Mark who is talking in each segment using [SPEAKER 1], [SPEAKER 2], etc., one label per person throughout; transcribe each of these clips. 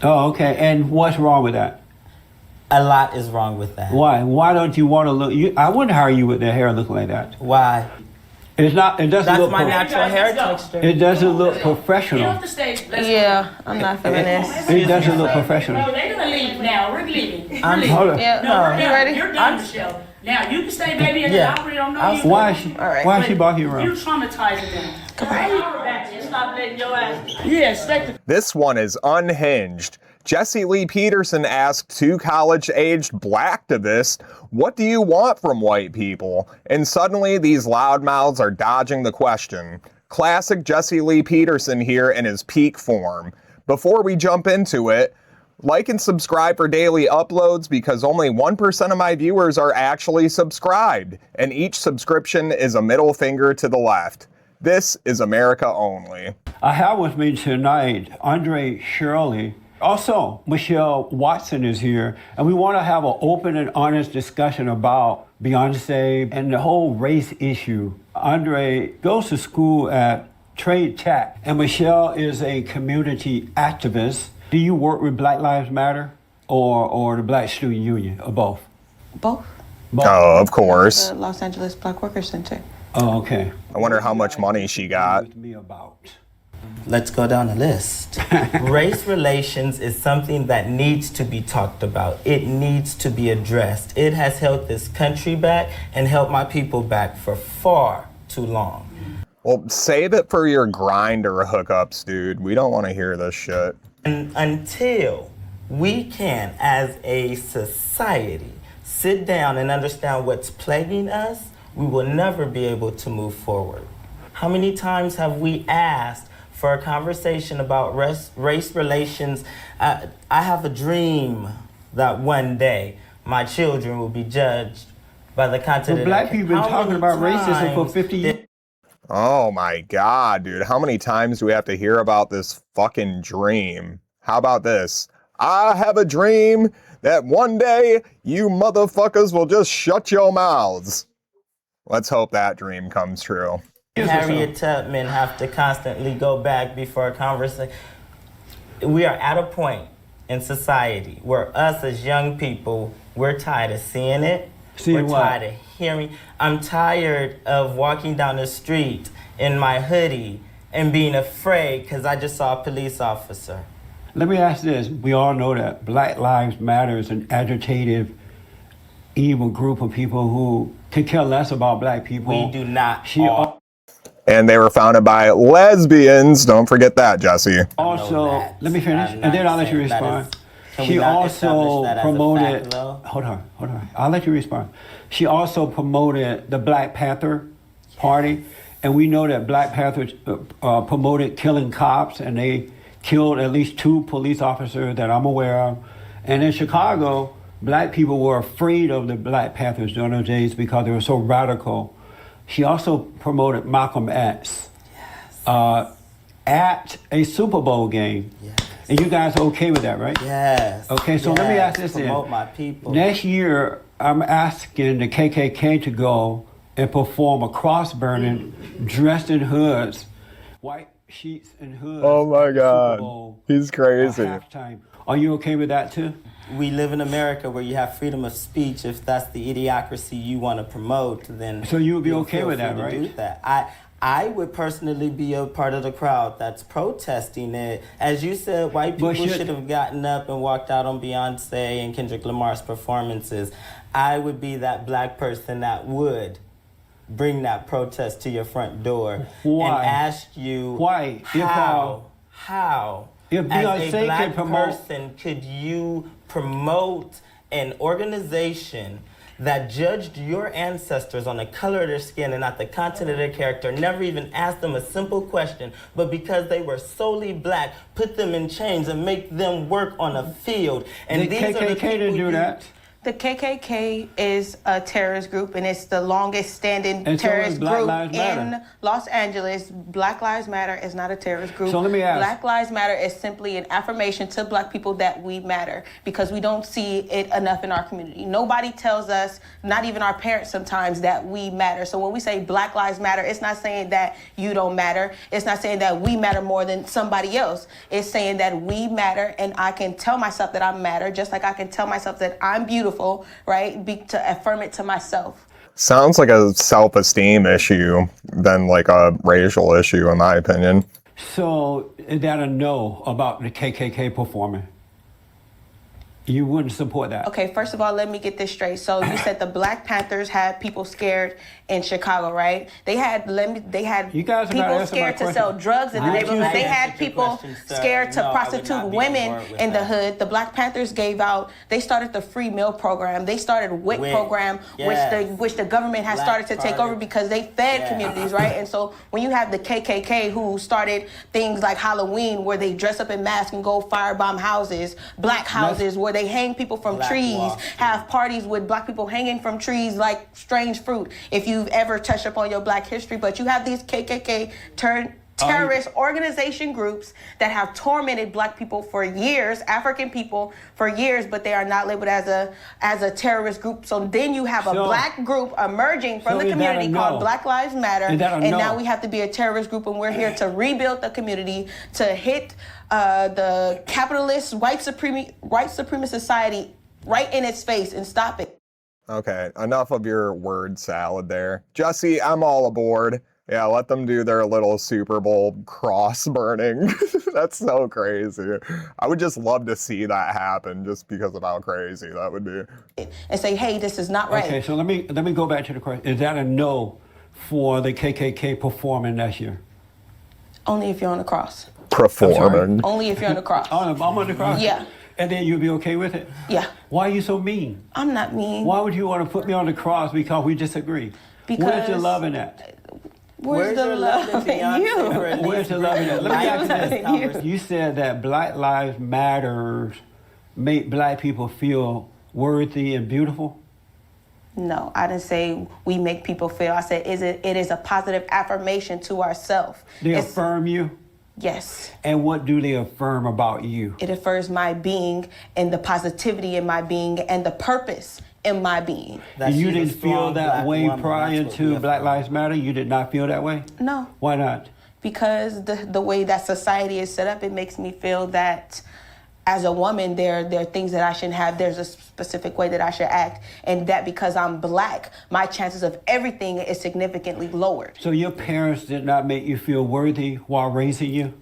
[SPEAKER 1] Oh, okay. And what's wrong with that?
[SPEAKER 2] A lot is wrong with that.
[SPEAKER 1] Why? Why don't you want to look? I wouldn't hire you with the hair looking like that.
[SPEAKER 2] Why?
[SPEAKER 1] It's not. It doesn't
[SPEAKER 2] That's
[SPEAKER 1] look.
[SPEAKER 2] my natural hair texture.
[SPEAKER 1] It doesn't look professional.
[SPEAKER 3] Get off the stage.
[SPEAKER 4] Yeah, I'm not feminist.
[SPEAKER 1] It doesn't look professional.
[SPEAKER 3] No, they're gonna leave now. We're leaving.
[SPEAKER 1] Hold on.
[SPEAKER 4] Yeah,
[SPEAKER 3] No, we're
[SPEAKER 4] you
[SPEAKER 3] done.
[SPEAKER 4] ready?
[SPEAKER 3] You're done, Michelle. Now you can stay, baby, and
[SPEAKER 2] Yeah.
[SPEAKER 3] I really don't know you.
[SPEAKER 1] Why is she?
[SPEAKER 4] All right.
[SPEAKER 1] Why is she barking
[SPEAKER 3] You're
[SPEAKER 1] around?
[SPEAKER 3] traumatizing them. Come on. Stop letting your ass. Yeah, expect
[SPEAKER 5] This one is unhinged. Jesse Lee Peterson asked two college-aged black activists, "What do you want from white people?" And suddenly these loudmouths are dodging the question. Classic Jesse Lee Peterson here in his peak form. Before we jump into it, like and subscribe for daily uploads because only 1% of my viewers are actually subscribed, and each subscription is a middle finger to the left. This is America Only.
[SPEAKER 1] I have with me tonight Andre Shirley. Also, Michelle Watson is here, and we want to have an open and honest discussion about Beyonce and the whole race issue. Andre goes to school at Trade Tech, and Michelle is a community activist. Do you work with Black Lives Matter or the Black Student Union, or both?
[SPEAKER 4] Both.
[SPEAKER 1] Both.
[SPEAKER 5] Oh, of course.
[SPEAKER 4] The Los Angeles Black Workers Center.
[SPEAKER 1] Oh, okay.
[SPEAKER 5] I wonder how much money she got.
[SPEAKER 1] With me about.
[SPEAKER 2] Let's go down the list. Race relations is something that needs to be talked about. It needs to be addressed. It has held this country back and held my people back for far too long.
[SPEAKER 5] Well, save it for your Grindr hookups, dude. We don't want to hear this shit.
[SPEAKER 2] And until we can, as a society, sit down and understand what's plaguing us, we will never be able to move forward. How many times have we asked for a conversation about race relations? I have a dream that one day my children will be judged by the content
[SPEAKER 1] Well,
[SPEAKER 2] of
[SPEAKER 1] black people been
[SPEAKER 2] How
[SPEAKER 1] talking
[SPEAKER 2] many
[SPEAKER 1] about racism for
[SPEAKER 2] times
[SPEAKER 1] 50 years.
[SPEAKER 5] Oh my God, dude. How many times do we have to hear about this fucking dream? How about this? I have a dream that one day you motherfuckers will just shut your mouths. Let's hope that dream comes true.
[SPEAKER 2] Harriet Tubman have to constantly go back before a conversation. We are at a point in society where us as young people, we're tired of seeing it.
[SPEAKER 1] Seeing
[SPEAKER 2] we're
[SPEAKER 1] what?
[SPEAKER 2] tired of hearing. I'm tired of walking down the street in my hoodie and being afraid because I just saw a police officer.
[SPEAKER 1] Let me ask this. We all know that Black Lives Matter is an agitative, evil group of people who can care less about black people.
[SPEAKER 2] We do not
[SPEAKER 5] And they were founded by lesbians. Don't forget that, Jesse.
[SPEAKER 1] Also, let me finish, and then I'll let you respond. She also promoted, hold on. I'll let you respond. She also promoted the Black Panther Party, and we know that Black Panthers promoted killing cops, and they killed at least 2 police officers that I'm aware of. And in Chicago, black people were afraid of the Black Panthers during those days because they were so radical. She also promoted Malcolm X at a Super Bowl game.
[SPEAKER 2] Yes.
[SPEAKER 1] And you guys are okay with that, right?
[SPEAKER 2] Yes.
[SPEAKER 1] Okay, so let me ask this then.
[SPEAKER 2] Promote my people.
[SPEAKER 1] Next year, I'm asking the KKK to go and perform a cross burning, dressed in hoods, white sheets and hoods.
[SPEAKER 5] Oh my
[SPEAKER 1] at the Super
[SPEAKER 5] God.
[SPEAKER 1] Bowl
[SPEAKER 5] He's crazy.
[SPEAKER 1] at halftime. Are you okay with that too?
[SPEAKER 2] We live in America where you have freedom of speech. If that's the idiocracy you want to promote, then
[SPEAKER 1] So you would be
[SPEAKER 2] you'll
[SPEAKER 1] okay
[SPEAKER 2] feel
[SPEAKER 1] with that,
[SPEAKER 2] free to
[SPEAKER 1] right?
[SPEAKER 2] do that. I would personally be a part of the crowd that's protesting it. As you said, white people should have gotten up and walked out on Beyonce and Kendrick Lamar's performances. I would be that black person that would bring that protest to your front door and ask you how
[SPEAKER 1] if
[SPEAKER 2] as
[SPEAKER 1] Beyonce
[SPEAKER 2] a black
[SPEAKER 1] can promote,
[SPEAKER 2] person could you promote an organization that judged your ancestors on the color of their skin and not the content of their character, never even asked them a simple question, but because they were solely black, put them in chains and make them work on a field. And
[SPEAKER 1] the
[SPEAKER 2] these are the
[SPEAKER 1] KKK
[SPEAKER 2] people
[SPEAKER 1] didn't do that.
[SPEAKER 4] The KKK is a terrorist group, and it's the longest standing terrorist group in Los Angeles. Black Lives Matter is not a terrorist group.
[SPEAKER 1] So let me ask.
[SPEAKER 4] Black Lives Matter is simply an affirmation to black people that we matter, because we don't see it enough in our community. Nobody tells us, not even our parents sometimes, that we matter. So when we say Black Lives Matter, it's not saying that you don't matter. It's not saying that we matter more than somebody else. It's saying that we matter, and I can tell myself that I matter, just like I can tell myself that I'm beautiful. Right? To affirm it to myself.
[SPEAKER 5] Sounds like a self-esteem issue than like a racial issue, in my opinion.
[SPEAKER 1] So is that a no about the KKK performing? You wouldn't support that?
[SPEAKER 4] Okay, first of all, let me get this straight. So you said the Black Panthers had people scared in Chicago, right? They had people scared to sell drugs in the neighborhood. They had people scared to prostitute women in the hood. The Black Panthers they started the free meal program. They started WIC program, which the government has started to take over because they fed communities, right? And so when you have the KKK who started things like Halloween, where they dress up in masks and go firebomb houses, black houses, where they hang people from trees, have parties with black people hanging from trees like strange fruit, if you've ever touched up on your black history. But you have these KKK terrorist organization groups that have tormented black people for years, African people for years, but they are not labeled as a terrorist group. So then you have a black group emerging from the community called Black Lives Matter, and now we have to be a terrorist group, and we're here to rebuild the community, to hit the capitalist white supremacist society right in its face and stop it.
[SPEAKER 5] Okay, enough of your word salad there. Jesse, I'm all aboard. Yeah, let them do their little Super Bowl cross burning. That's so crazy. I would just love to see that happen, just because of how crazy that would be.
[SPEAKER 4] And say, hey, this is not right.
[SPEAKER 1] Okay, so let me go back to the question. Is that a no for the KKK performing next year?
[SPEAKER 4] Only if you're on the cross.
[SPEAKER 5] Performing.
[SPEAKER 4] Only if you're on the cross.
[SPEAKER 1] Oh, I'm on the cross?
[SPEAKER 4] Yeah.
[SPEAKER 1] And then you'll be okay with it?
[SPEAKER 4] Yeah.
[SPEAKER 1] Why are you so mean?
[SPEAKER 4] I'm not mean.
[SPEAKER 1] Why would you want to put me on the cross because we disagree?
[SPEAKER 4] Because
[SPEAKER 1] where's the love in that?
[SPEAKER 4] Where's the love in you?
[SPEAKER 1] Where's the love in that? Let me ask you this. You said that Black Lives Matter make black people feel worthy and beautiful?
[SPEAKER 4] No, I didn't say we make people feel. I said it is a positive affirmation to ourselves.
[SPEAKER 1] They affirm you?
[SPEAKER 4] Yes.
[SPEAKER 1] And what do they affirm about you?
[SPEAKER 4] It affirms my being and the positivity in my being and the purpose in my being.
[SPEAKER 1] You didn't feel that way prior to Black Lives Matter? You did not feel that way?
[SPEAKER 4] No.
[SPEAKER 1] Why not?
[SPEAKER 4] Because the way that society is set up, it makes me feel that as a woman, there are things that I shouldn't have. There's a specific way that I should act. And that because I'm black, my chances of everything is significantly lowered.
[SPEAKER 1] So your parents did not make you feel worthy while raising you?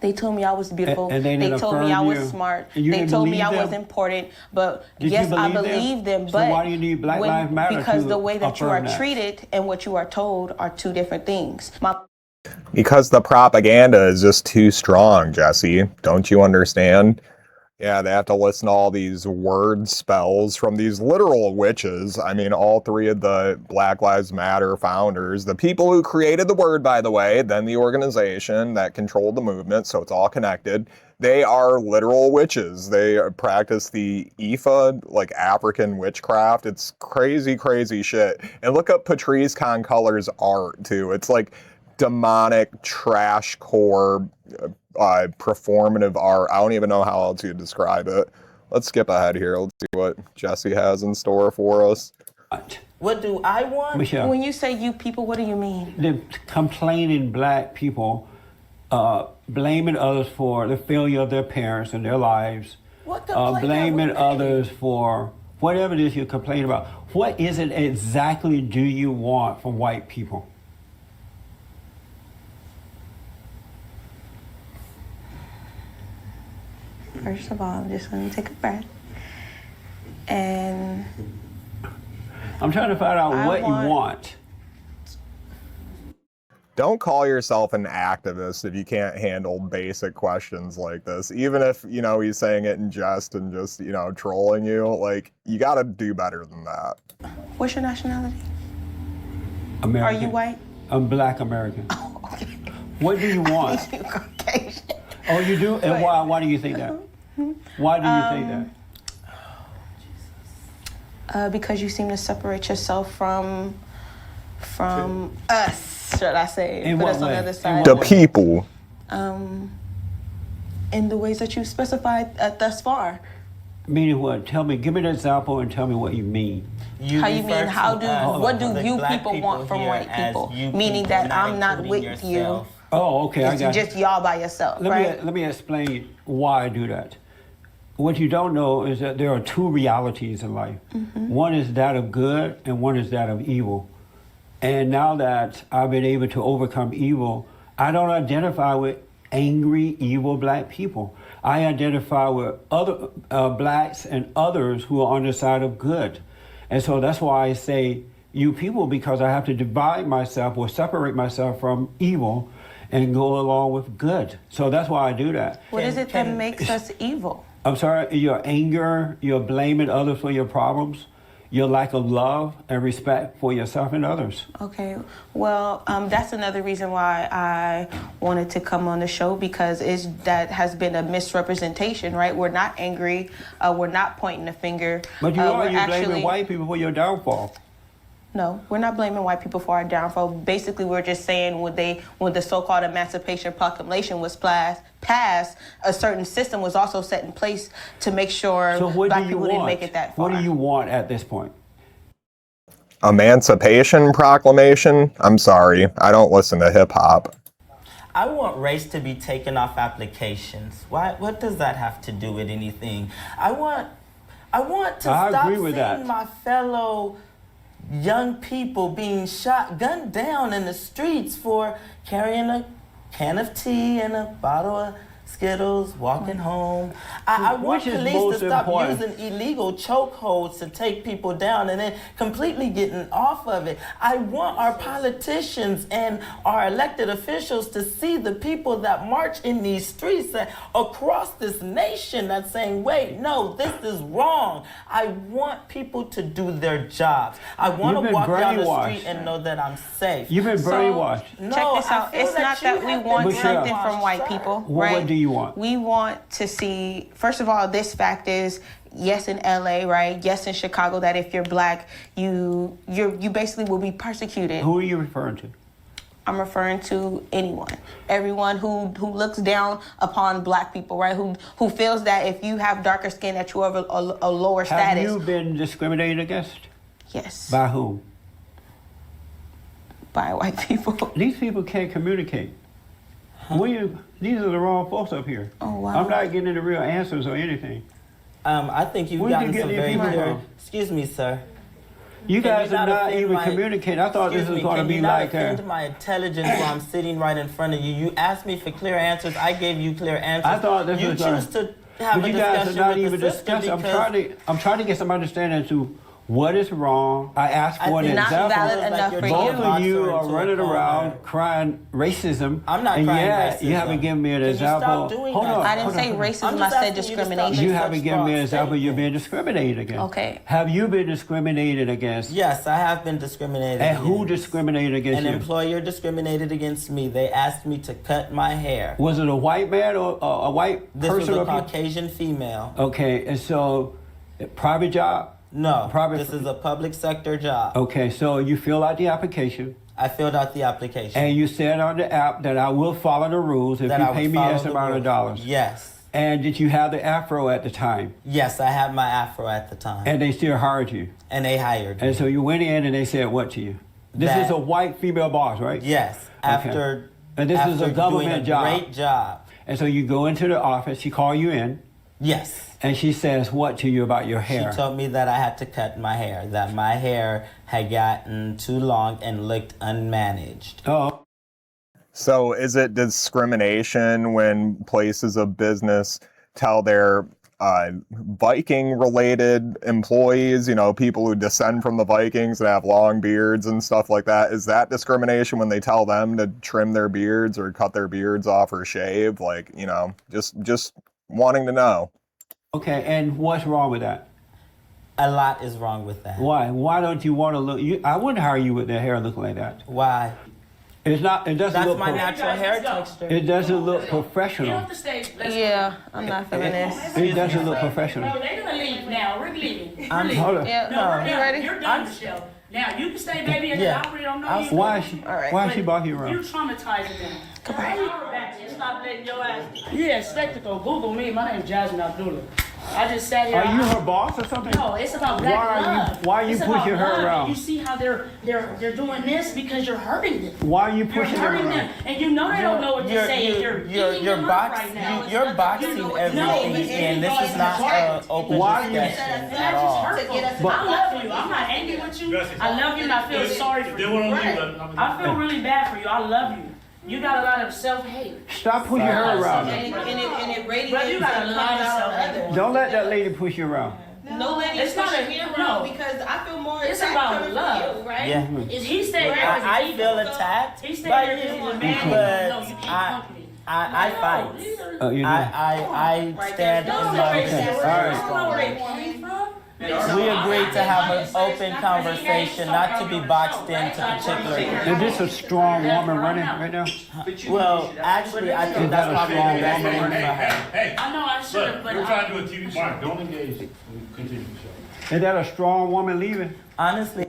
[SPEAKER 4] They told me I was beautiful.
[SPEAKER 1] And they
[SPEAKER 4] told me I was smart. They told me I was important. But yes, I believe them. But
[SPEAKER 1] so why do you need Black Lives Matter?
[SPEAKER 4] Because the way that you are treated and what you are told are two different things.
[SPEAKER 5] Because the propaganda is just too strong, Jesse. Don't you understand? Yeah, they have to listen to all these word spells from these literal witches. I mean, all three of the Black Lives Matter founders, the people who created the word, by the way, then the organization that controlled the movement, so it's all connected. They are literal witches. They practice the Ifa, like African witchcraft. It's crazy, crazy shit. And look up Patrisse Khancullers' art, too. It's like demonic trash core performative art. I don't even know how else to describe it. Let's skip ahead here. Let's see what Jesse has in store for us.
[SPEAKER 2] What do I want?
[SPEAKER 1] Michelle,
[SPEAKER 4] when you say you people, what do you mean?
[SPEAKER 1] The complaining black people blaming others for the failure of their parents and their lives. Blaming others for whatever it is you're complaining about. What is it exactly do you want from white people?
[SPEAKER 4] First of all, I'm just going to take a breath. And
[SPEAKER 1] I'm trying to find out what you want.
[SPEAKER 5] Don't call yourself an activist if you can't handle basic questions like this. Even if, you know, he's saying it in jest and just, you know, trolling you. Like, you got to do better than that.
[SPEAKER 4] What's your nationality?
[SPEAKER 1] American.
[SPEAKER 4] Are you white?
[SPEAKER 1] I'm Black American.
[SPEAKER 4] Oh, okay.
[SPEAKER 1] What do you want?
[SPEAKER 4] You Caucasian.
[SPEAKER 1] Oh, you do? And why do you think that? Why do you think that?
[SPEAKER 4] Because you seem to separate yourself from us, should I say?
[SPEAKER 1] In
[SPEAKER 4] Put
[SPEAKER 1] what
[SPEAKER 4] us on
[SPEAKER 1] way?
[SPEAKER 4] the other side.
[SPEAKER 5] The people.
[SPEAKER 4] In the ways that you specified thus far.
[SPEAKER 1] Meaning what? Tell me. Give me an example and tell me what you mean.
[SPEAKER 4] How you mean? What do you people want from white people? Meaning that I'm not with you.
[SPEAKER 1] Oh, okay. I got
[SPEAKER 4] just y'all by yourself, right?
[SPEAKER 1] Let me explain why I do that. What you don't know is that there are two realities in life. Mm-hmm. One is that of good and one is that of evil. And now that I've been able to overcome evil, I don't identify with angry, evil black people. I identify with other blacks and others who are on the side of good. And so that's why I say you people, because I have to divide myself or separate myself from evil and go along with good. So that's why I do that.
[SPEAKER 4] What is it that makes us evil?
[SPEAKER 1] I'm sorry, your anger, your blaming others for your problems, your lack of love and respect for yourself and others.
[SPEAKER 4] Okay, well, that's another reason why I wanted to come on the show, because that has been a misrepresentation, right? We're not angry, we're not pointing a finger.
[SPEAKER 1] But you're blaming white people for your downfall.
[SPEAKER 4] No, we're not blaming white people for our downfall. Basically, we're just saying when the so-called Emancipation Proclamation was passed, a certain system was also set in place to make sure black people didn't make it that far.
[SPEAKER 1] What do you want at this point?
[SPEAKER 5] Emancipation Proclamation? I'm sorry, I don't listen to hip hop.
[SPEAKER 2] I want race to be taken off applications. Why? What does that have to do with anything? I want to stop seeing my fellow young people being gunned down in the streets for carrying a can of tea and a bottle of Skittles, walking home. I want police to stop using illegal chokeholds to take people down and then completely getting off of it. I want our politicians and our elected officials to see the people that march in these streets across this nation that's saying, wait, no, this is wrong. I want people to do their jobs. I want to walk down the street and know that I'm safe.
[SPEAKER 1] You've been brainwashed.
[SPEAKER 4] No, check this out. It's not that we want something from white people, right?
[SPEAKER 1] What do you want?
[SPEAKER 4] We want to see, first of all, this fact is, yes, in LA, right? Yes, in Chicago, that if you're black, you basically will be persecuted.
[SPEAKER 1] Who are you referring to?
[SPEAKER 4] I'm referring to everyone who looks down upon black people, right? Who feels that if you have darker skin that you have a lower status.
[SPEAKER 1] Have you been discriminated against?
[SPEAKER 4] Yes.
[SPEAKER 1] By whom?
[SPEAKER 4] By white people.
[SPEAKER 1] These people can't communicate. These are the wrong folks up here.
[SPEAKER 4] Oh, wow.
[SPEAKER 1] I'm not getting the real answers or anything.
[SPEAKER 2] I think you've gotten some very clear. Excuse me, sir.
[SPEAKER 1] You guys are not even communicating. I thought this was going to be like that.
[SPEAKER 2] Can you not offend my intelligence while I'm sitting right in front of you? You asked me for clear answers. I gave you clear answers.
[SPEAKER 1] I thought this was
[SPEAKER 2] choose to have a discussion with the sister. But you guys are not even discussing.
[SPEAKER 1] I'm trying to get some understanding to what is wrong. I asked for an example.
[SPEAKER 4] Not valid enough for you.
[SPEAKER 1] Both of you are running around crying racism.
[SPEAKER 2] I'm not crying racism.
[SPEAKER 1] You haven't given me an example.
[SPEAKER 2] Hold
[SPEAKER 1] on.
[SPEAKER 4] I didn't say racism. I said discrimination.
[SPEAKER 1] You haven't given me an example. You're being discriminated against.
[SPEAKER 4] Okay.
[SPEAKER 1] Have you been discriminated against?
[SPEAKER 2] Yes, I have been discriminated
[SPEAKER 1] against.
[SPEAKER 2] And
[SPEAKER 1] who discriminated against you?
[SPEAKER 2] An employer discriminated against me. They asked me to cut my hair.
[SPEAKER 1] Was it a white man or a white person?
[SPEAKER 2] This was a Caucasian female.
[SPEAKER 1] Okay, and so, private job?
[SPEAKER 2] No, this is a public sector job.
[SPEAKER 1] Okay, so you filled out the application.
[SPEAKER 2] I filled out the application.
[SPEAKER 1] And you said on the app that I will follow the rules if you pay me X amount of dollars.
[SPEAKER 2] Yes.
[SPEAKER 1] And did you have the afro at the time?
[SPEAKER 2] Yes, I had my afro at the time.
[SPEAKER 1] And they still hired you?
[SPEAKER 2] And they hired me.
[SPEAKER 1] And so you went in and they said what to you? This is a white female boss, right?
[SPEAKER 2] Yes.
[SPEAKER 1] And this is a government job.
[SPEAKER 2] Great job.
[SPEAKER 1] And so you go into the office, she called you in.
[SPEAKER 2] Yes.
[SPEAKER 1] And she says what to you about your hair?
[SPEAKER 2] She told me that I had to cut my hair, that my hair had gotten too long and looked unmanaged.
[SPEAKER 1] Oh.
[SPEAKER 5] So is it discrimination when places of business tell their Viking-related employees, people who descend from the Vikings and have long beards and stuff like that, is that discrimination when they tell them to trim their beards or cut their beards off or shave? Just wanting to know. Okay,
[SPEAKER 1] and what's wrong with that?
[SPEAKER 2] A lot is wrong with that.
[SPEAKER 1] Why? Why don't you want to look? I wouldn't hire you with the hair looking like that.
[SPEAKER 2] Why?
[SPEAKER 1] It doesn't
[SPEAKER 2] That's
[SPEAKER 1] look
[SPEAKER 2] my natural hair texture.
[SPEAKER 1] It doesn't look professional.
[SPEAKER 4] Yeah, I'm not feeling this.
[SPEAKER 1] It doesn't look professional.
[SPEAKER 3] No, they're gonna leave. leaving now. We're leaving.
[SPEAKER 2] I'm
[SPEAKER 3] leaving.
[SPEAKER 1] Hold on.
[SPEAKER 4] Yeah.
[SPEAKER 3] No, we're
[SPEAKER 4] You
[SPEAKER 3] done.
[SPEAKER 4] ready?
[SPEAKER 3] You're done, Michelle. Now you can stay, baby, and
[SPEAKER 2] Yeah.
[SPEAKER 3] I really don't know you.
[SPEAKER 1] Why is she?
[SPEAKER 4] right.
[SPEAKER 1] Why is she barking
[SPEAKER 3] You
[SPEAKER 1] around?
[SPEAKER 3] traumatizing them. Come on. Stop letting your ass. Yeah, spectacle. Google me. My name's Jasmine Abdullah. I just sat here.
[SPEAKER 1] Are you her boss or something?
[SPEAKER 3] No, it's about black love.
[SPEAKER 1] Why are you
[SPEAKER 3] It's
[SPEAKER 1] pushing
[SPEAKER 3] about
[SPEAKER 1] her
[SPEAKER 3] love.
[SPEAKER 1] around?
[SPEAKER 3] You see how they're doing this because you're hurting them.
[SPEAKER 1] Why are you
[SPEAKER 3] You're
[SPEAKER 1] pushing them
[SPEAKER 3] hurting
[SPEAKER 1] around?
[SPEAKER 3] them, and you know they don't know what to say. You're
[SPEAKER 2] boxing. You're boxing everything, and this is not an open discussion at all.
[SPEAKER 3] I love you. I'm not angry with you. I love you, and I feel sorry for you. I feel really bad for you. I love you. You got a lot of self-hate.
[SPEAKER 1] Stop pushing her around.
[SPEAKER 4] And it radiates.
[SPEAKER 3] Brother, you got a lot of self-hate.
[SPEAKER 1] Don't let that lady push you around.
[SPEAKER 4] No lady
[SPEAKER 3] It's not
[SPEAKER 4] pushing
[SPEAKER 3] a-
[SPEAKER 4] me around
[SPEAKER 3] no.
[SPEAKER 4] because I feel more
[SPEAKER 3] It's
[SPEAKER 4] attacked
[SPEAKER 3] about
[SPEAKER 4] coming
[SPEAKER 3] love.
[SPEAKER 4] from you, right?
[SPEAKER 2] Yeah.
[SPEAKER 3] Is he staying there?
[SPEAKER 2] I feel attacked
[SPEAKER 3] He stayed
[SPEAKER 2] by
[SPEAKER 3] there because he's a
[SPEAKER 2] you,
[SPEAKER 3] man.
[SPEAKER 2] but
[SPEAKER 3] No, you keep company.
[SPEAKER 2] I fight.
[SPEAKER 1] Oh, you do?
[SPEAKER 2] I stand in my
[SPEAKER 1] Okay.
[SPEAKER 2] position.
[SPEAKER 1] All right.
[SPEAKER 3] I don't know where they came from.
[SPEAKER 2] We agreed to have an open conversation, not to be boxed into particular.
[SPEAKER 1] Is this a strong woman running right now?
[SPEAKER 2] Well, actually, I think that's probably the best thing for her.
[SPEAKER 6] Hey,
[SPEAKER 3] I know I should have, but
[SPEAKER 6] we're trying to do a TV show. Mark, don't engage. Continue, Michelle.
[SPEAKER 1] Is that a strong woman leaving?
[SPEAKER 2] Honestly,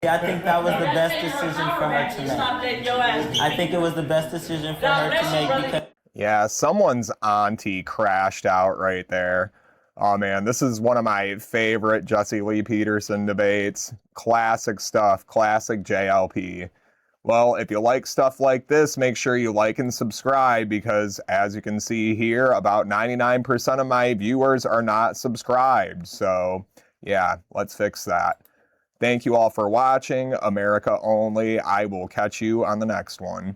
[SPEAKER 2] I think that was the best decision for her to make.
[SPEAKER 3] Stop letting your ass.
[SPEAKER 2] I think it was the best decision for her to make because.
[SPEAKER 5] Yeah, someone's auntie crashed out right there. Oh man, this is one of my favorite Jesse Lee Peterson debates. Classic stuff, classic JLP. Well, if you like stuff like this, make sure you like and subscribe because as you can see here, about 99% of my viewers are not subscribed. So yeah, let's fix that. Thank you all for watching. America only. I will catch you on the next one.